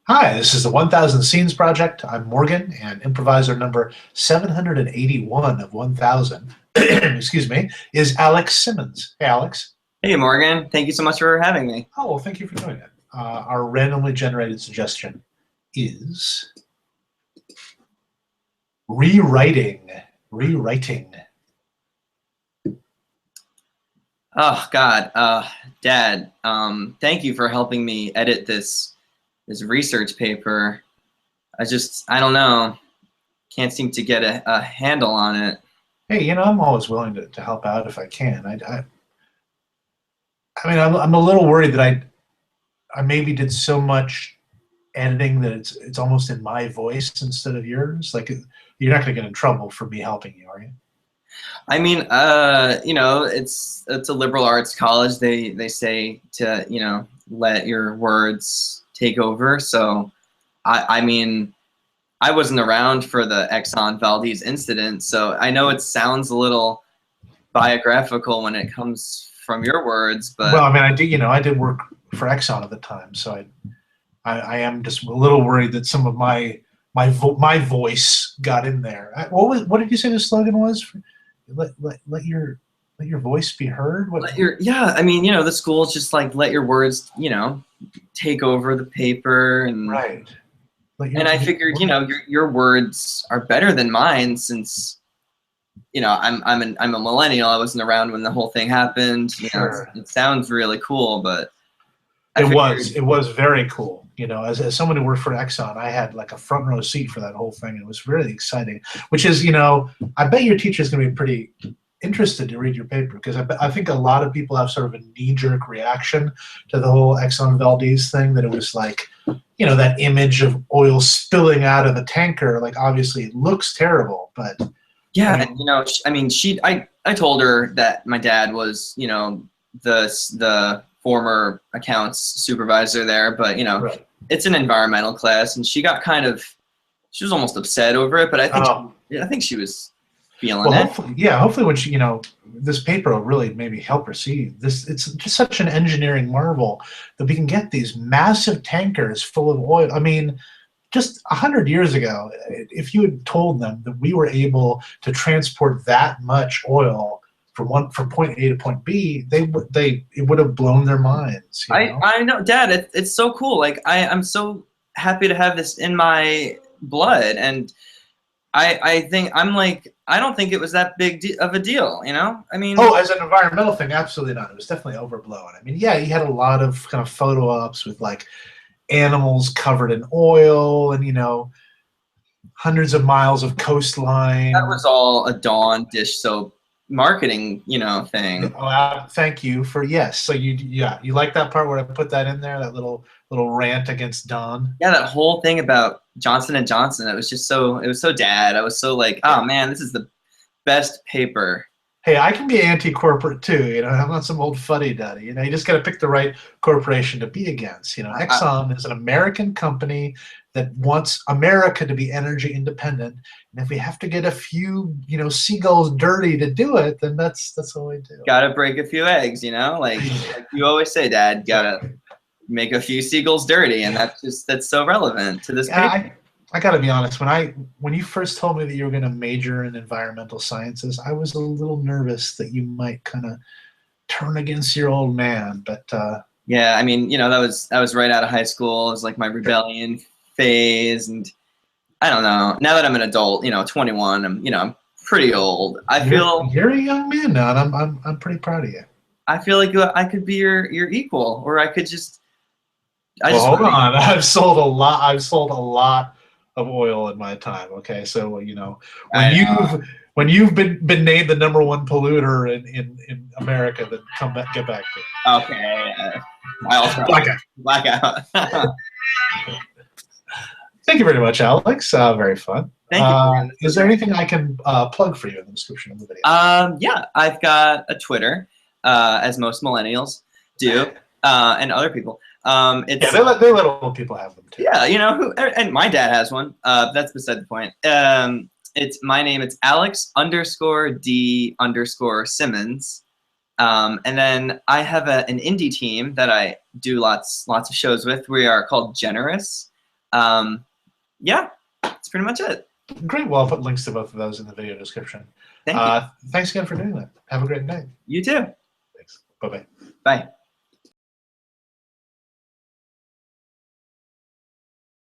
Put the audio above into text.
Hi, this is the 1000 Scenes Project. I'm Morgan, and improviser number 781 of 1000, excuse me, is Alex Simmons. Hey, Alex. Hey Morgan, thank you so much for having me. Oh, well, thank you for doing it. Our randomly generated suggestion is rewriting. Rewriting. Oh God, Dad, thank you for helping me edit this research paper. I don't know, can't seem to get a handle on it. Hey, I'm always willing to help out if I can. I mean, I'm a little worried that I maybe did so much editing that it's almost in my voice instead of yours. Like, you're not going to get in trouble for me helping you, are you? I mean, it's a liberal arts college. They say to let your words take over. So I mean, I wasn't around for the Exxon Valdez incident, so I know it sounds a little biographical when it comes from your words, but Well, I mean, I did work for Exxon at the time, so I am just a little worried that some of my voice got in there. What did you say the slogan was? Let your voice be heard. What? yeah, I mean, the school's just like let your words, take over the paper, Right. and I figured, your words are better than mine since I'm a millennial. I wasn't around when the whole thing happened. Sure. It sounds really cool, but I It figured, was very cool. As someone who worked for Exxon, I had like a front row seat for that whole thing. It was really exciting. Which is, I bet your teacher's going to be pretty interested to read your paper because I think a lot of people have sort of a knee jerk reaction to the whole Exxon Valdez thing. That it was like, that image of oil spilling out of a tanker. Like, obviously, it looks terrible, but yeah, I and, mean, I mean, I told her that my dad was, the former accounts supervisor there, but right. it's an environmental class, and she was almost upset over it, but Oh, I think she was feeling well, it. hopefully, yeah, hopefully when this paper will really maybe help her see this. It's just such an engineering marvel that we can get these massive tankers full of oil. I mean, just 100 years ago, if you had told them that we were able to transport that much oil from point A to point B, it would have blown their minds. I know, Dad. It's so cool. Like I'm so happy to have this in my blood, and I think I'm like I don't think it was that of a deal. I mean, Oh, as an environmental thing, absolutely not. It was definitely overblown. I mean, yeah, he had a lot of kind of photo ops with like animals covered in oil and hundreds of miles of that coastline. was all a Dawn dish soap marketing, thing. Oh, thank you for yes. So you like that part where I put that in there, that little rant against Don. Yeah, that whole thing about Johnson and Johnson. It was so dad. I was so like, Yeah. oh man, this is the best paper. Hey, I can be anti-corporate too. I'm not some old fuddy-duddy. You just got to pick the right corporation to be against. I, Exxon is an American company that wants America to be energy independent, and if we have to get a few, seagulls dirty to do it, then that's what we do. Gotta break a few eggs, like you always say, Dad. Gotta Exactly. make a few seagulls dirty, and that's so relevant to this Yeah, paper. I got to be honest. When you first told me that you were going to major in environmental sciences, I was a little nervous that you might kind of turn against your old man. But Yeah, I mean, that was right out of high school. It was like my rebellion phase, and I don't know. Now that I'm an adult, 21, I'm pretty old. you're a young man now, and I'm pretty proud of you. I feel like I could be your equal, or I Well, just hold want to be. on. I've sold a lot of oil in my time. Okay, so when I know. you've been named the number one polluter in America, then get back to Okay, I'll it. try. Blackout. Thank you very much, Alex. Very fun. Thank you, Morgan. This Is was there great. anything I can plug for you in the description of the video? Yeah, I've got a Twitter, as most millennials do, and other people. Yeah, It's they let old people have them too. Yeah, and my dad has one. That's beside the point. It's my name. It's Alex_D_Simmons. And then I have an indie team that I do lots of shows with. We are called Generous. Yeah, that's pretty much it. Great. Well, I'll put links to both of those in the video description. Thank you. Thanks again for doing that. Have a great night. You too. Thanks. Bye-bye. Bye.